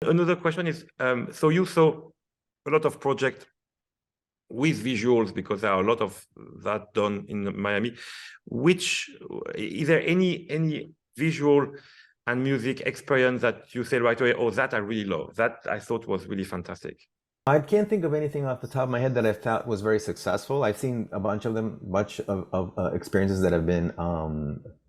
Another question is, so you saw a lot of projects with visuals, because there are a lot of that done in Miami. Which is there any visual and music experience that you say right away, oh, that I really love, that I thought was really fantastic? I can't think of anything off the top of my head that I thought was very successful. I've seen a bunch of them, bunch of experiences that have been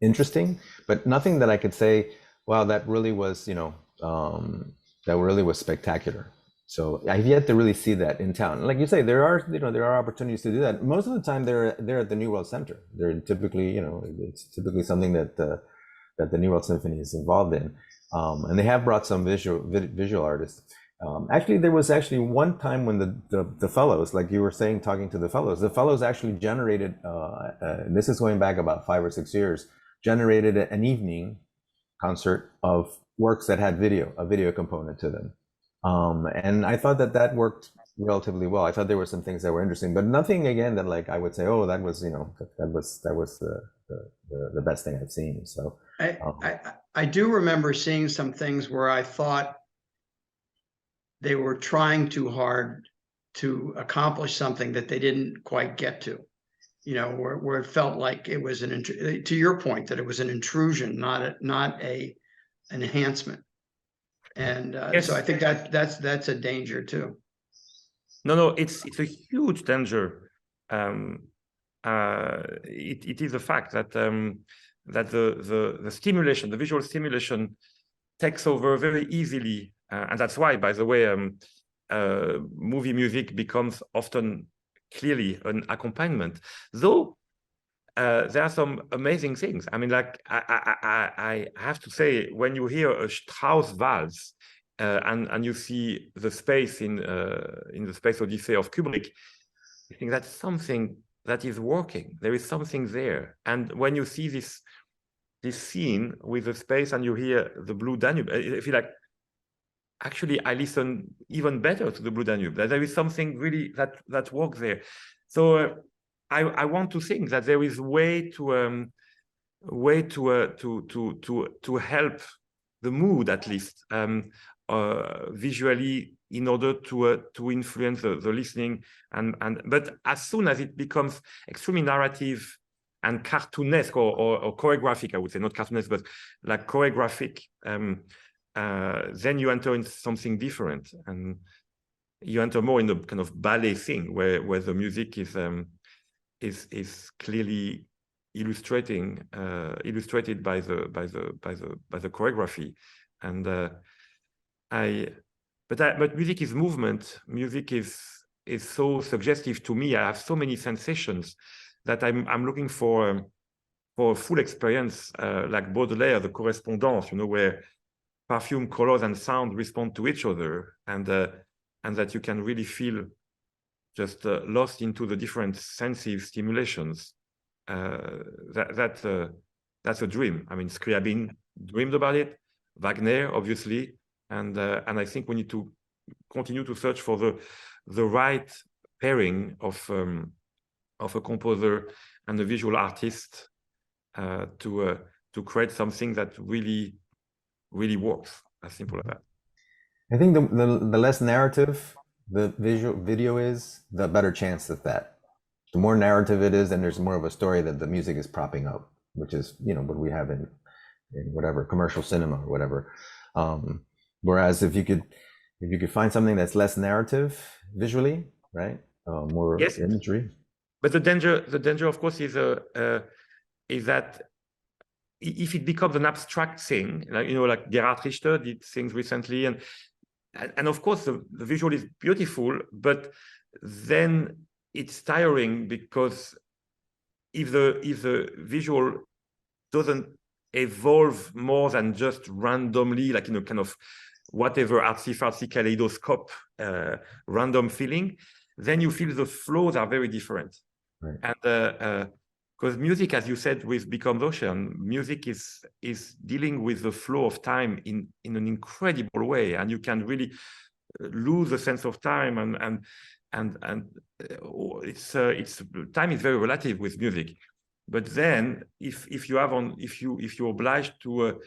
interesting, but nothing that I could say, wow, that really was, that really was spectacular. So I've yet to really see that in town. Like you say, there are opportunities to do that. Most of the time, they're at the New World Center. They're typically, it's typically something that the New World Symphony is involved in, and they have brought some visual artists. Actually, there was actually one time when the fellows, like you were saying, talking to the fellows actually generated, this is going back about 5 or 6 years, generated an evening concert of works that had a video component to them. And I thought that worked relatively well. I thought there were some things that were interesting, but nothing again that like I would say, oh, that was, that was the best thing I've seen. So I do remember seeing some things where I thought they were trying too hard to accomplish something that they didn't quite get to, where it felt like it was to your point, that it was an intrusion, not a enhancement. And yes. So I think that's a danger too. No, it's a huge danger. It is a fact that that the stimulation, the visual stimulation, takes over very easily. And that's why, by the way, movie music becomes often clearly an accompaniment. Though there are some amazing things. I mean, like I have to say, when you hear a Strauss valse and you see the space in the Space Odyssey of Kubrick, I think that's something that is working. There is something there. And when you see this scene with the space and you hear the Blue Danube, I feel like, actually, I listen even better to the Blue Danube. That there is something really that works there. So I want to think that there is way to help the mood, at least visually, in order to influence the listening. But as soon as it becomes extremely narrative and cartoonesque or choreographic, I would say, not cartoonesque, but like choreographic, then you enter into something different, and you enter more in the kind of ballet thing where the music is clearly illustrated by the choreography. And but music is movement. Music is so suggestive to me. I have so many sensations that I'm looking for a full experience, like Baudelaire, the correspondance, where perfume, colors, and sound respond to each other, and that you can really feel just lost into the different sensitive stimulations. That's a dream. I mean, Scriabin dreamed about it, Wagner, obviously, and I think we need to continue to search for the right pairing of a composer and a visual artist to create something that really works. As simple as that. I think the less narrative the video is, the better chance of that. The more narrative it is, and there's more of a story that the music is propping up, which is what we have in whatever commercial cinema or whatever. Whereas if you could find something that's less narrative visually, right? More yes. imagery. But the danger, of course, is that if it becomes an abstract thing, like Gerhard Richter did things recently, and of course the visual is beautiful, but then it's tiring, because if the visual doesn't evolve more than just randomly, like kind of whatever artsy-fartsy kaleidoscope random feeling, then you feel the flows are very different. Right. And because music, as you said, with Becomes Ocean, music is dealing with the flow of time in an incredible way, and you can really lose the sense of time, and it's time is very relative with music. But then if you're obliged to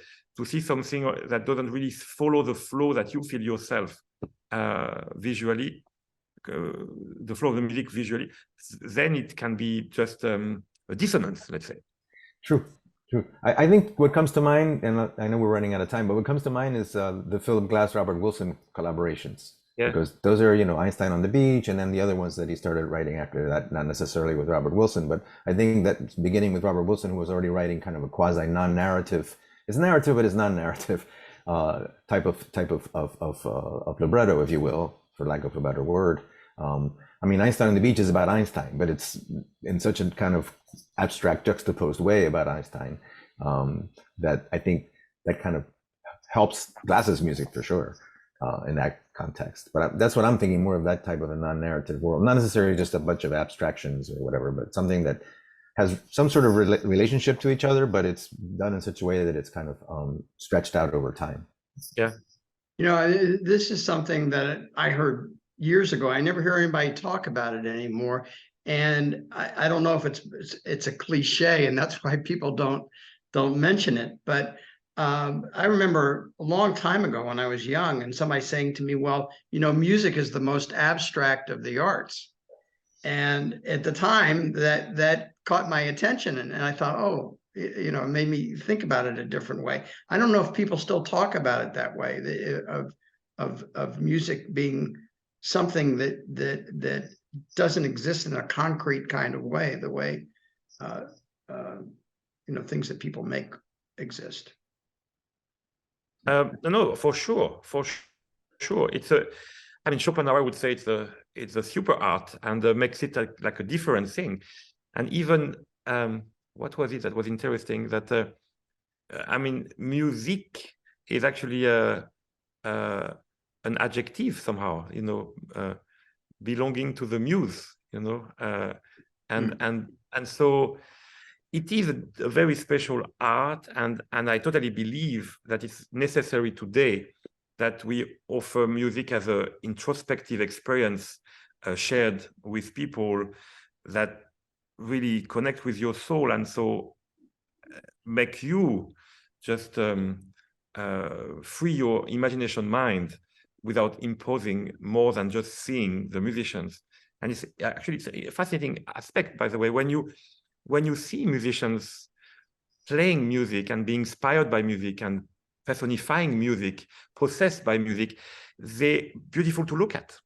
see something that doesn't really follow the flow that you feel yourself visually, the flow of the music visually, then it can be just a dissonance, let's say. True. I think what comes to mind, and I know we're running out of time, but what comes to mind is the Philip Glass, Robert Wilson collaborations. Yeah. Because those are, Einstein on the Beach, and then the other ones that he started writing after that, not necessarily with Robert Wilson, but I think that beginning with Robert Wilson, who was already writing kind of a quasi non-narrative, it's narrative but it's non-narrative type of libretto, if you will, for lack of a better word. I mean, Einstein on the Beach is about Einstein, but it's in such a kind of abstract, juxtaposed way about Einstein that I think that kind of helps Glass's music for sure in that context. But that's what I'm thinking, more of that type of a non-narrative world, not necessarily just a bunch of abstractions or whatever, but something that has some sort of relationship to each other, but it's done in such a way that it's kind of stretched out over time. Yeah. This is something that I heard years ago. I never hear anybody talk about it anymore. And I don't know if it's a cliche and that's why people don't mention it. But I remember a long time ago when I was young and somebody saying to me, well, music is the most abstract of the arts. And at the time that caught my attention and I thought, oh, it made me think about it a different way. I don't know if people still talk about it that way, of music being something that doesn't exist in a concrete kind of way, the way things that people make exist. No, for sure. Schopenhauer would say it's a super art and makes it like a different thing. And even what was it that was interesting? That music is actually an adjective somehow, belonging to the muse, and so it is a very special art, and I totally believe that it's necessary today that we offer music as an introspective experience shared with people that really connect with your soul, and so make you just free your imagination mind without imposing more than just seeing the musicians. And it's a fascinating aspect, by the way, when you see musicians playing music and being inspired by music and personifying music, possessed by music, they're beautiful to look at.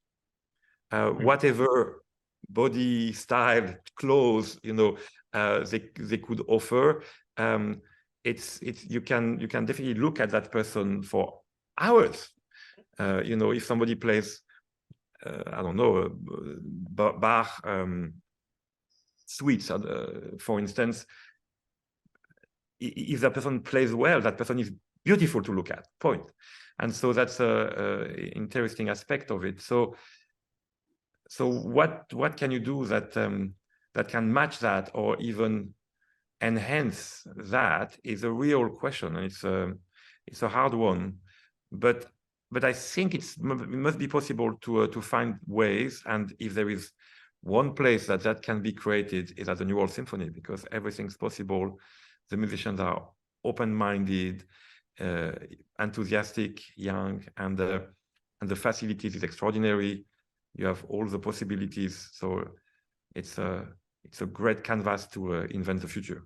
Whatever body style, clothes, they could offer, you can definitely look at that person for hours. If somebody plays, I don't know, Bach suites, for instance, if that person plays well, that person is beautiful to look at, point. And so that's an interesting aspect of it. So what can you do that can match that or even enhance that is a real question, and it's a hard one. But I think it must be possible to find ways, and if there is one place that can be created, is at the New World Symphony, because everything's possible. The musicians are open-minded, enthusiastic, young, and the facilities is extraordinary. You have all the possibilities, so it's a great canvas to invent the future.